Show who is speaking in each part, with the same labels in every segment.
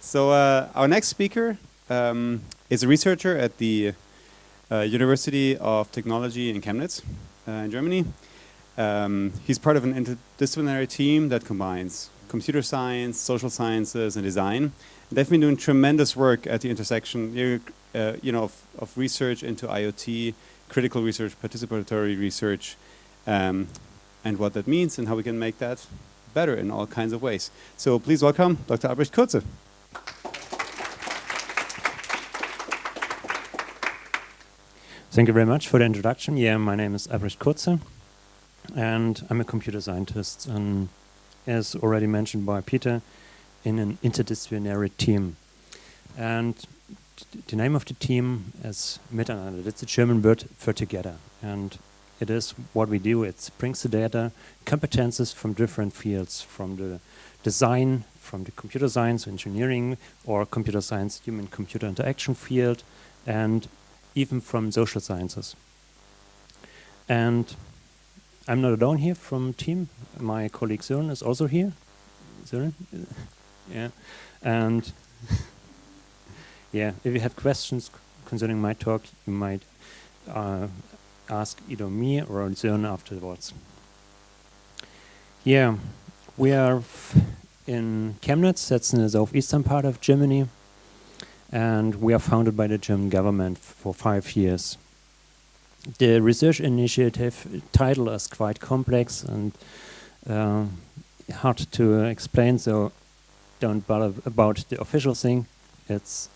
Speaker 1: So our next speaker is a researcher at the University of Technology in Chemnitz in Germany. He's part of an interdisciplinary team that combines computer science, social sciences, and design. They've been doing tremendous work at the intersection, of research into IoT, critical research, participatory research, and what that means and how we can make that better in all kinds of ways. So please welcome Dr. Albrecht Kurze.
Speaker 2: Thank you very much for the introduction. Yeah, my name is Albrecht Kurze, and I'm a computer scientist, and as already mentioned by Peter, in an interdisciplinary team. And the name of the team is Miteinander. It's a German word for together, and it is what we do. It brings the data, competences from different fields, from the design, from the computer science, engineering, or computer science, human-computer interaction field, and even from social sciences. And I'm not alone here from team. My colleague Sören is also here. Sören? Yeah. And yeah, if you have questions concerning my talk, you might ask either me or Sören afterwards. Yeah, we are in Chemnitz, that's in the southeastern part of Germany. And we are founded by the German government for 5 years. The research initiative title is quite complex and hard to explain, so don't bother about the official thing. It's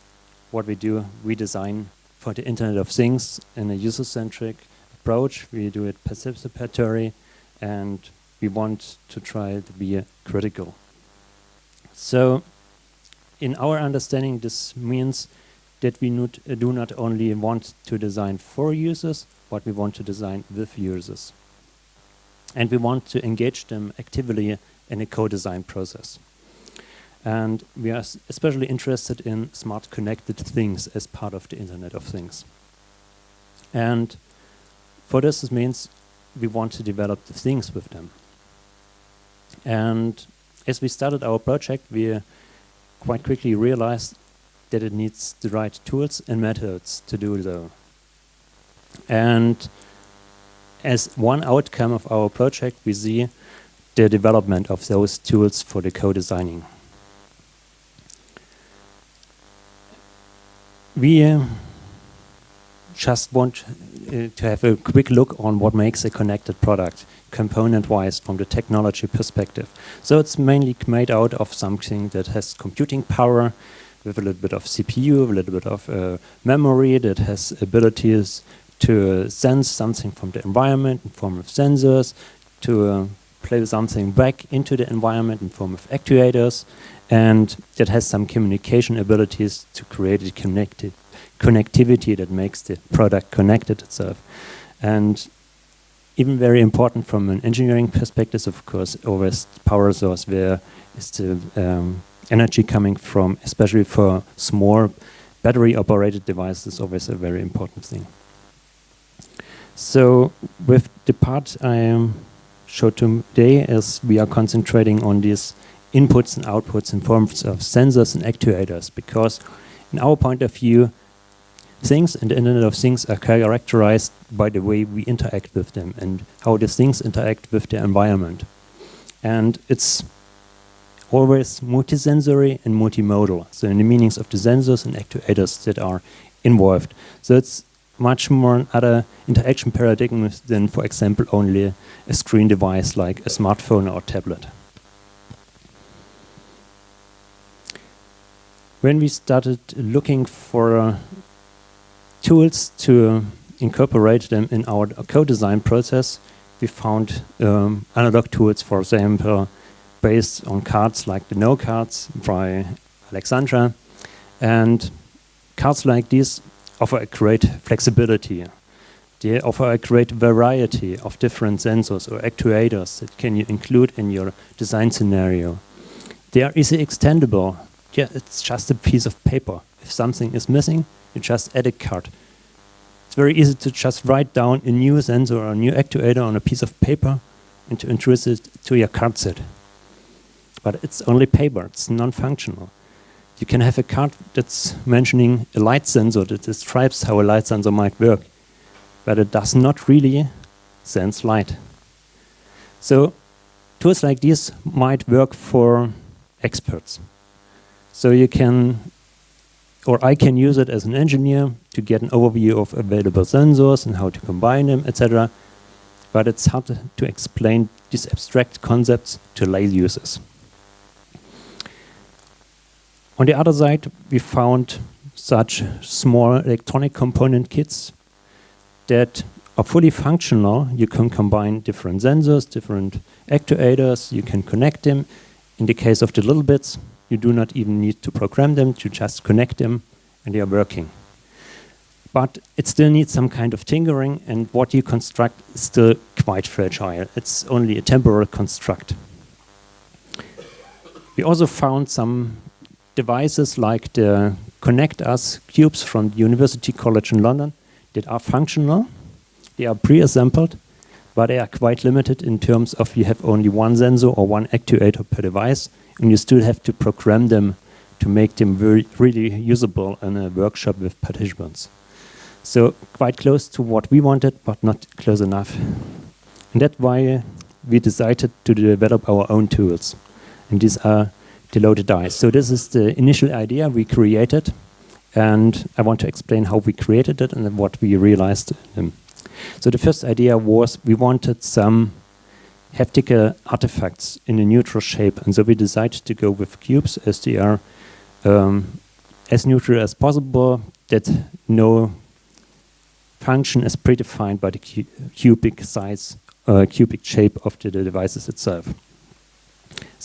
Speaker 2: what we do. We design for the Internet of Things in a user-centric approach. We do it participatory, and we want to try to be critical. So, in our understanding, this means that we do not only want to design for users, but we want to design with users. And we want to engage them actively in a co-design process. And we are especially interested in smart connected things as part of the Internet of Things. And for this means we want to develop the things with them. And as we started our project, we quite quickly realized that it needs the right tools and methods to do so. And as one outcome of our project, we see the development of those tools for the co-designing. We just want to have a quick look on what makes a connected product, component-wise, from the technology perspective. So it's mainly made out of something that has computing power, with a little bit of CPU, a little bit of memory, that has abilities to sense something from the environment in form of sensors, to play something back into the environment in form of actuators, and that has some communication abilities to create a connectivity that makes the product connected itself. And even very important from an engineering perspective, of course, always power source, where is the energy coming from, especially for small battery-operated devices, always a very important thing. So with the part I showed today, is we are concentrating on these inputs and outputs in forms of sensors and actuators, because in our point of view, things and the Internet of Things are characterized by the way we interact with them and how the things interact with the environment. And it's always multisensory and multimodal, so in the meanings of the sensors and actuators that are involved. So it's much more other interaction paradigms than, for example, only a screen device like a smartphone or tablet. When we started looking for tools to incorporate them in our co-design process, we found analog tools, for example, based on cards like the No cards by Alexandra. And cards like these offer a great flexibility. They offer a great variety of different sensors or actuators that can you include in your design scenario. They are easily extendable. Yeah, it's just a piece of paper. If something is missing, you just add a card. It's very easy to just write down a new sensor or a new actuator on a piece of paper and to introduce it to your card set. But it's only paper, it's non-functional. you can have a card that's mentioning a light sensor that describes how a light sensor might work, but it does not really sense light. So tools like these might work for experts. So you can, or I can use it as an engineer to get an overview of available sensors and how to combine them, etc. But it's hard to explain these abstract concepts to lay users. On the other side, we found such small electronic component kits that are fully functional. You can combine different sensors, different actuators, you can connect them. In the case of the little bits, you do not even need to program them, you just connect them and they are working. But it still needs some kind of tinkering, and what you construct is still quite fragile. It's only a temporary construct. We also found some devices like the Connect Us cubes from the University College in London that are functional. They are pre-assembled, but they are quite limited in terms of you have only one sensor or one actuator per device, and you still have to program them to make them really usable in a workshop with participants. So quite close to what we wanted, but not close enough. And that's why we decided to develop our own tools. And these are the loaded dice. So this is the initial idea we created. And I want to explain how we created it and what we realized. So the first idea was we wanted some haptical artifacts in a neutral shape. And so we decided to go with cubes as they are as neutral as possible, that no function is predefined by the cubic size, cubic shape of the devices itself.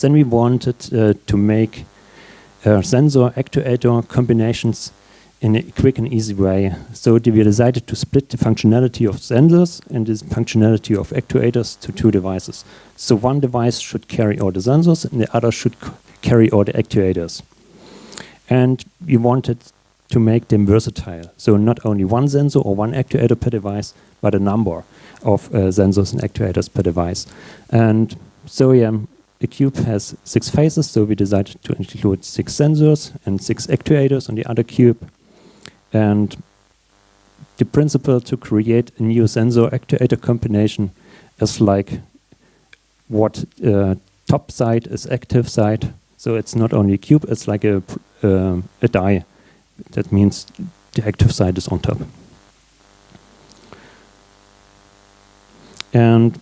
Speaker 2: Then we wanted to make sensor actuator combinations in a quick and easy way. So we decided to split the functionality of sensors and the functionality of actuators to two devices. So one device should carry all the sensors and the other should carry all the actuators. And we wanted to make them versatile. So not only one sensor or one actuator per device, but a number of sensors and actuators per device. And so the cube has 6 faces, so we decided to include 6 sensors and 6 actuators on the other cube. And the principle to create a new sensor actuator combination is like what top side is active side. So it's not only a cube, it's like a die. That means the active side is on top. And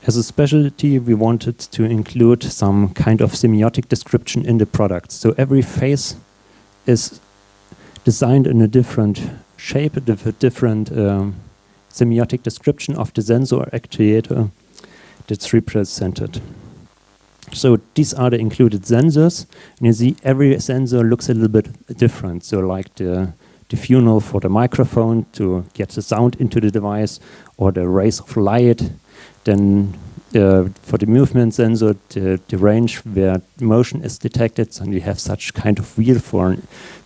Speaker 2: as a specialty, we wanted to include some kind of semiotic description in the product. So every face is designed in a different shape, with a different semiotic description of the sensor or actuator that's represented. So these are the included sensors, and you see every sensor looks a little bit different. So like the funnel for the microphone to get the sound into the device, or the rays of light. Then for the movement sensor, the range where motion is detected, and you have such kind of wheel for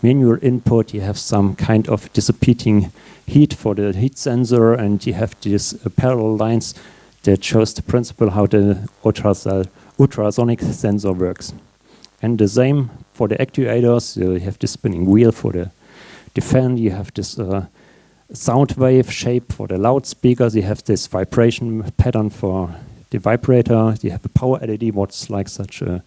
Speaker 2: manual input. You have some kind of dissipating heat for the heat sensor, and you have these parallel lines that shows the principle how the ultrasonic sensor works. And the same for the actuators. So you have the spinning wheel for the fan. You have this sound wave shape for the loudspeakers. You have this vibration pattern for the vibrator. You have a power LED, what's like such a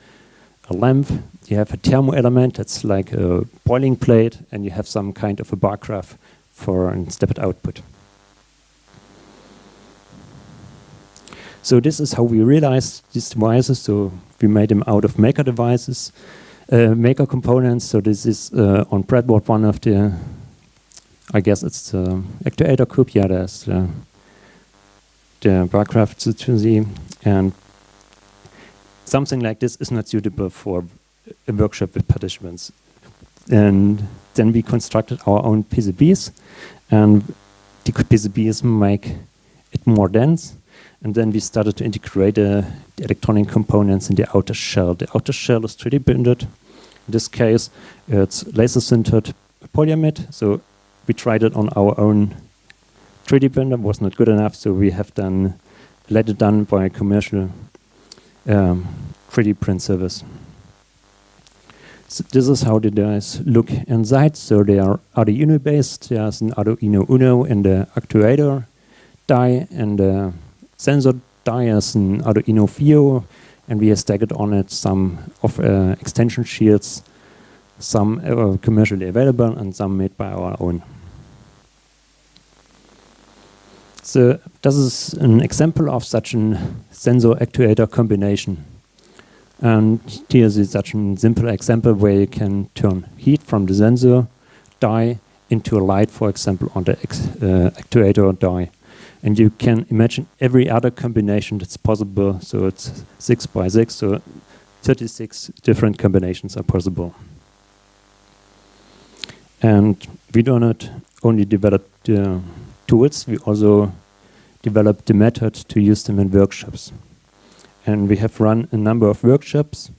Speaker 2: lamp. You have a thermo element that's like a boiling plate, and you have some kind of a bar graph for a stepped output. So this is how we realized these devices. So we made them out of maker devices, maker components. So this is on breadboard one of the, I guess it's the actuator cube. Yeah, there's the bar graph to see. And something like this is not suitable for a workshop with participants. And then we constructed our own PCBs, and the PCBs make it more dense. And then we started to integrate the electronic components in the outer shell. The outer shell is 3D printed. In this case, it's laser sintered polyamide. So we tried it on our own 3D printer, was not good enough. So we have let it done by a commercial 3D print service. So this is how the dies look inside. So they are Arduino based. There's an Arduino Uno in the actuator die, and the sensor die is an Arduino Fio, and we have stacked on it some of extension shields, some commercially available and some made by our own. So this is an example of such a sensor actuator combination. And here is such a simple example where you can turn heat from the sensor die into a light, for example, on the actuator die. And you can imagine every other combination that's possible. So it's 6 by 6, so 36 different combinations are possible. And we do not only develop the tools, we also developed the method to use them in workshops. And we have run a number of workshops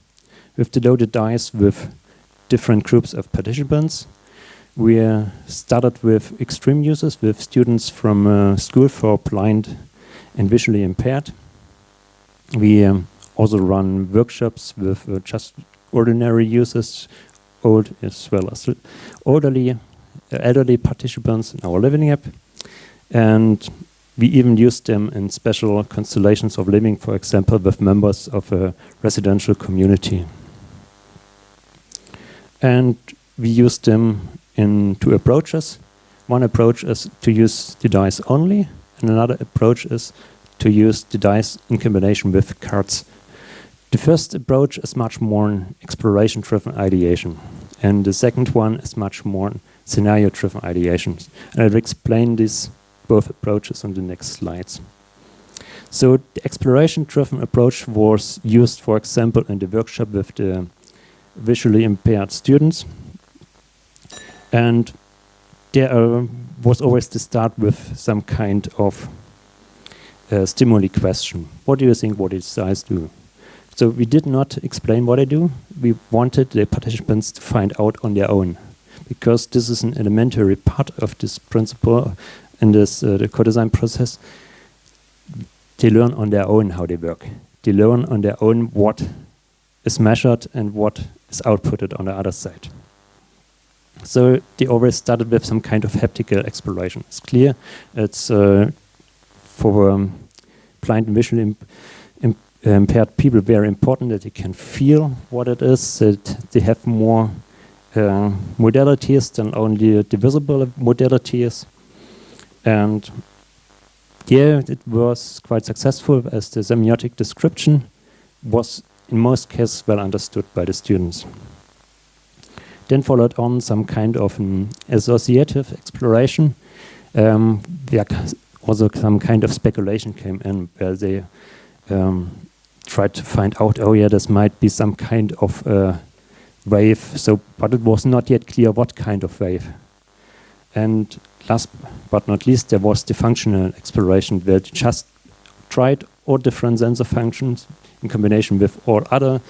Speaker 2: with the loaded dice with different groups of participants. We started with extreme users, with students from a school for blind and visually impaired. We also run workshops with just ordinary users, old as well as elderly participants in our living app. And we even used them in special constellations of living, for example, with members of a residential community. And we used them in two approaches. One approach is to use the dice only, and another approach is to use the dice in combination with cards. The first approach is much more exploration-driven ideation, and the second one is much more scenario-driven ideation. And I'll explain these both approaches on the next slides. So the exploration-driven approach was used, for example, in the workshop with the visually impaired students. And there was always to start with some kind of stimuli question. What do you think what these guys do? So we did not explain what they do. We wanted the participants to find out on their own, because this is an elementary part of this principle in this the co-design process. They learn on their own how they work. They learn on their own what is measured and what is outputted on the other side. So they always started with some kind of haptical exploration. It's clear it's for blind and visually impaired people very important that they can feel what it is, that they have more modalities than only the visible modalities. And yeah, it was quite successful, as the semiotic description was in most cases well understood by the students. Then followed on some kind of an associative exploration. Also some kind of speculation came in, where they tried to find out, oh yeah, this might be some kind of wave. So, but it was not yet clear what kind of wave. And last but not least, there was the functional exploration, where they just tried all different sensor functions in combination with all other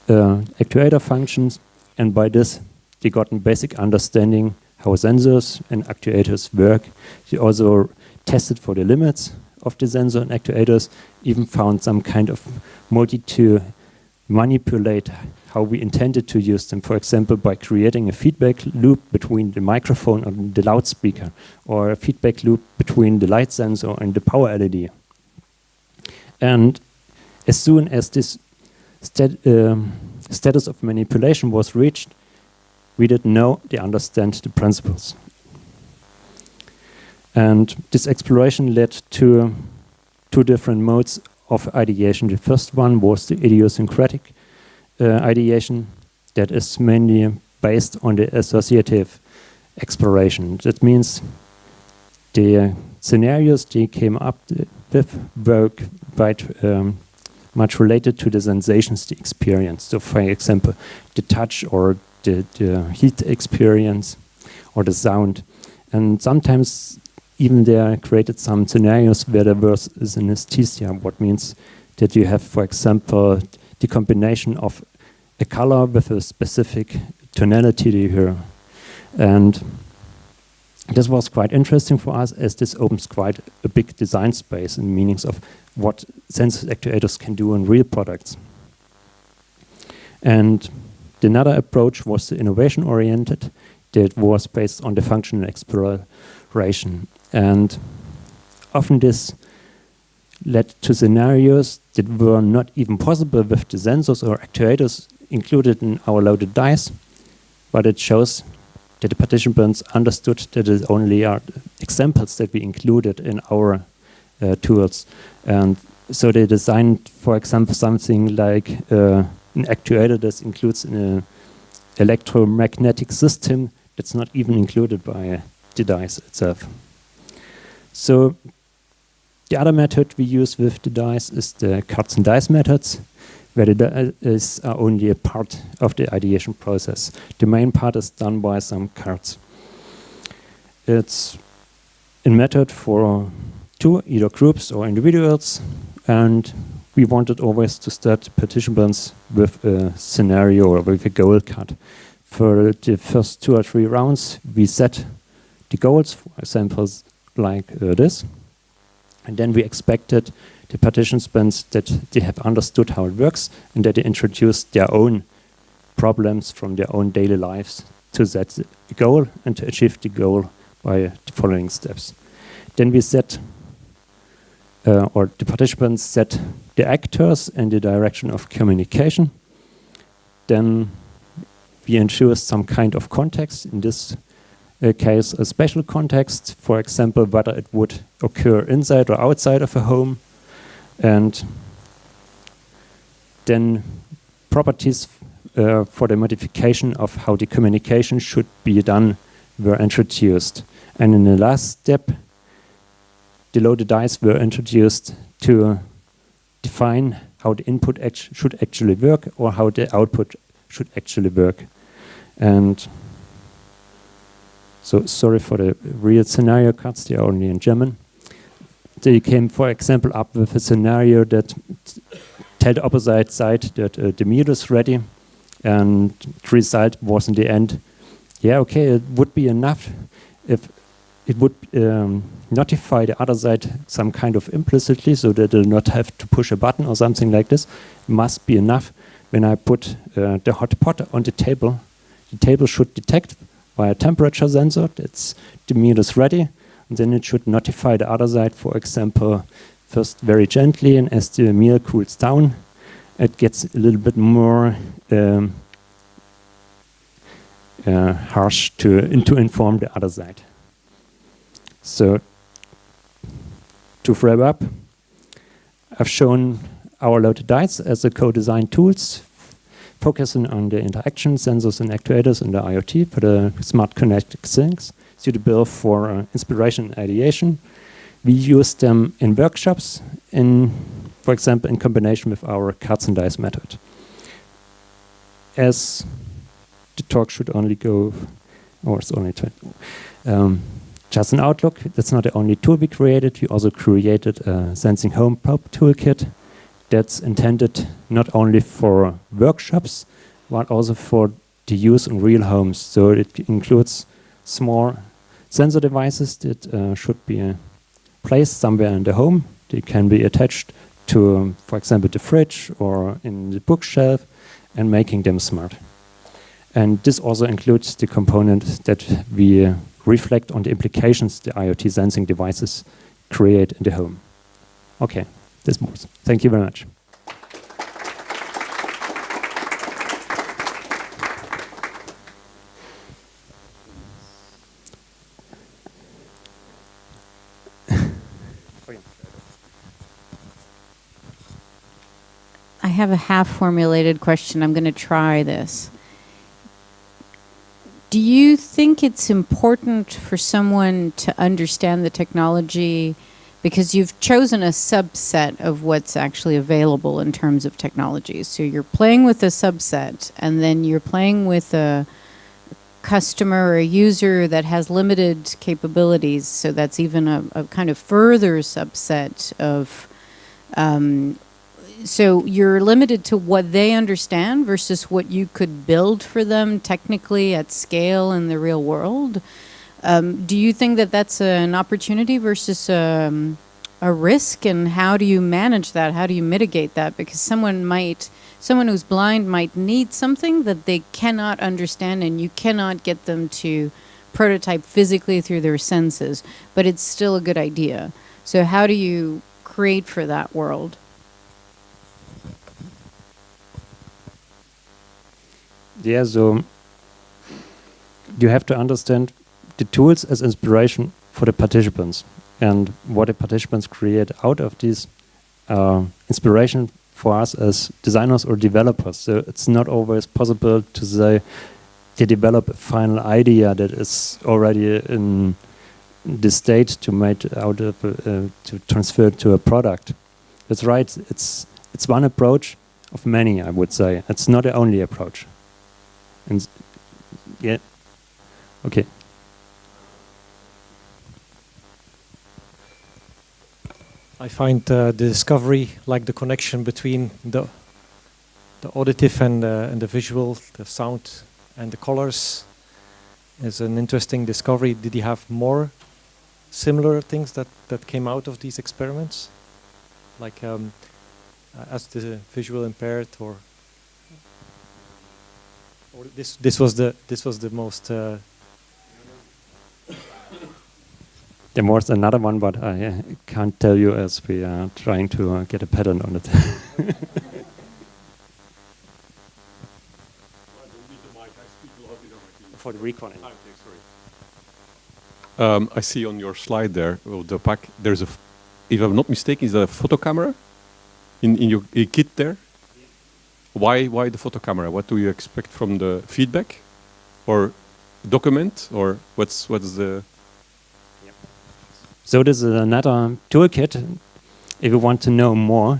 Speaker 2: actuator functions, and by this they got a basic understanding how sensors and actuators work. They also tested for the limits of the sensor and actuators, even found some kind of modi to manipulate how we intended to use them, for example, by creating a feedback loop between the microphone and the loudspeaker, or a feedback loop between the light sensor and the power LED. And as soon as this status of manipulation was reached, we didn't know they understand the principles. And this exploration led to two different modes of ideation. The first one was the idiosyncratic ideation, that is mainly based on the associative exploration. That means the scenarios they came up with were quite much related to the sensations they experienced. So, for example, the touch or the heat experience or the sound. And sometimes even they created some scenarios where there was synesthesia, what means that you have, for example, the combination of a color with a specific tonality that you hear. And this was quite interesting for us, as this opens quite a big design space in meanings of what sensor actuators can do in real products. And another approach was the innovation-oriented, that was based on the functional exploration. And often this led to scenarios that were not even possible with the sensors or actuators included in our loaded dice, but it shows that the participants understood that it only are examples that we included in our tools. And so they designed, for example, something like an actuator that includes an electromagnetic system that's not even included by the dice itself. So the other method we use with the dice is the cards and dice methods, where the dice are only a part of the ideation process. The main part is done by some cards. It's a method for two, either groups or individuals, and we wanted always to start participants with a scenario or with a goal card. For the first 2 or 3 rounds, we set the goals, for examples like this, and then we expected the participants that they have understood how it works and that they introduced their own problems from their own daily lives to set the goal and to achieve the goal by the following steps. Then we set, or the participants set the actors in the direction of communication. Then we ensure some kind of context, in this case a special context, for example whether it would occur inside or outside of a home, and then properties for the modification of how the communication should be done were introduced. And in the last step, the loaded dice were introduced to define how the input should actually work or how the output should actually work. And so, sorry for the real scenario cards, they are only in German. They came, for example, up with a scenario that tell the opposite side that the meal is ready, and the result was in the end, yeah, okay, it would be enough if it would notify the other side some kind of implicitly, so that they'll not have to push a button or something like this. It must be enough when I put the hot pot on the table. The table should detect by a temperature sensor that the meal is ready, and then it should notify the other side, for example, first very gently, and as the meal cools down, it gets a little bit more harsh to inform the other side. So, to wrap up, I've shown our loaded dice as a co-designed tools, focusing on the interaction sensors and actuators in the IoT for the smart connected things, suitable for inspiration and ideation. We use them in workshops, for example, in combination with our cards and dice method. As the talk should only go, or it's only 20. Just an outlook, that's not the only tool we created. We also created a Sensing Home Toolkit that's intended not only for workshops, but also for the use in real homes. So it includes small sensor devices that should be placed somewhere in the home. They can be attached to, for example, the fridge or in the bookshelf, and making them smart. And this also includes the component that we reflect on the implications the IoT sensing devices create in the home. Okay, this was. Thank you very much.
Speaker 3: I have a half-formulated question. I'm going to try this. Do you think it's important for someone to understand the technology because you've chosen a subset of what's actually available in terms of technologies? So you're playing with a subset, and then you're playing with a customer or a user that has limited capabilities. So that's even a kind of further subset of so you're limited to what they understand versus what you could build for them technically at scale in the real world. Do you think that that's an opportunity versus a a risk, and how do you manage that? How do you mitigate that? Because someone who's blind might need something that they cannot understand, and you cannot get them to prototype physically through their senses, but it's still a good idea. So how do you create for that world?
Speaker 2: Yeah, so you have to understand the tools as inspiration for the participants, and what the participants create out of this inspiration for us as designers or developers. So it's not always possible to say they develop a final idea that is already in the state to make out of to transfer to a product. That's right. It's one approach of many, I would say. It's not the only approach. And yeah, okay.
Speaker 4: I find the discovery, like the connection between the auditive and the visual, the sound and the colors, is an interesting discovery. Did you have more similar things that came out of these experiments, like as the visual impaired, or this was the most.
Speaker 2: There was another one, but I can't tell you as we are trying to get a pattern on it. For the recording.
Speaker 5: I see on your slide there, the pack, there's a, if I'm not mistaken, is that a photo camera in your kit there? Why the photo camera? What do you expect from the feedback, or document, or what's the?
Speaker 2: So this is another toolkit. If you want to know more,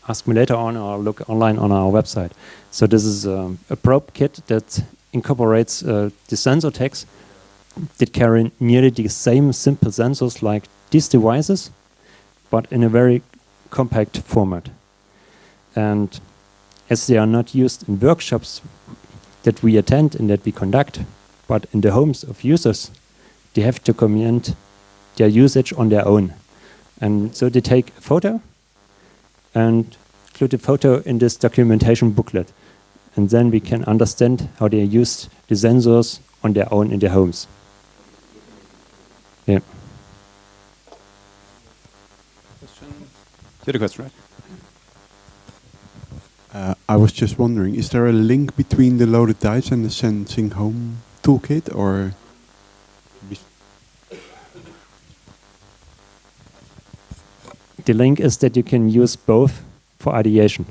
Speaker 2: ask me later on or look online on our website. So this is a probe kit that incorporates the sensor tags that carry nearly the same simple sensors like these devices, but in a very compact format. And as they are not used in workshops that we attend and that we conduct, but in the homes of users, they have to document their usage on their own. And so they take a photo and include the photo in this documentation booklet. And then we can understand how they used the sensors on their own in their homes. Yeah.
Speaker 1: Question? You had a question, right?
Speaker 6: I was just wondering, is there a link between the loaded dice and the Sensing Home toolkit, or?
Speaker 2: The link is that you can use both for ideation.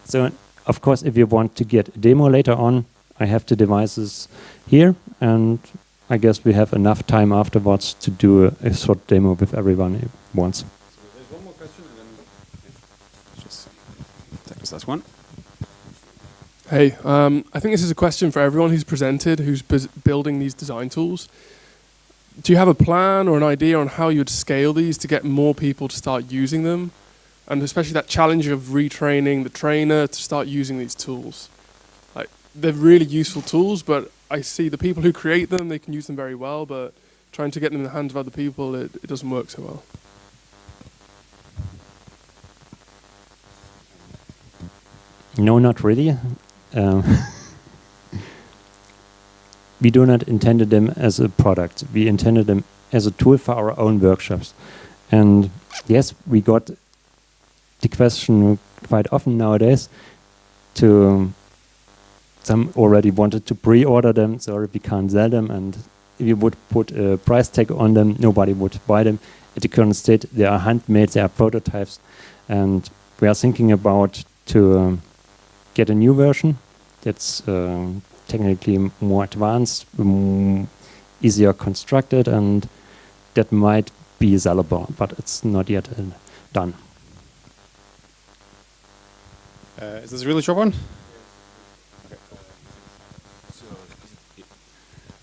Speaker 2: So, of course, if you want to get a demo later on, I have the devices here, and I guess we have enough time afterwards to do a short demo with everyone who wants.
Speaker 1: So there's one more question, and then just take this last one.
Speaker 7: Hey, I think this is a question for everyone who's presented, who's building these design tools. Do you have a plan or an idea on how you'd scale these to get more people to start using them? And especially that challenge of retraining the trainer to start using these tools. Like, they're really useful tools, but I see the people who create them, they can use them very well, but trying to get them in the hands of other people, it doesn't work so well.
Speaker 2: No, not really. We do not intend them as a product. We intended them as a tool for our own workshops. And yes, we got the question quite often nowadays to some already wanted to pre-order them, so we can't sell them. And if you would put a price tag on them, nobody would buy them. At the current state, they are handmade, they are prototypes. And we are thinking about to get a new version that's technically more advanced, easier constructed, and that might be sellable, but it's not yet done.
Speaker 1: Is this a really short one?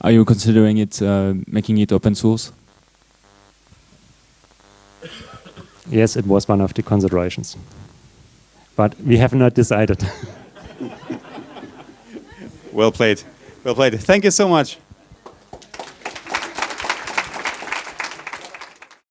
Speaker 8: Are you considering it, making it open source?
Speaker 2: Yes, it was one of the considerations, but we have not decided.
Speaker 1: Well played. Well played. Thank you so much.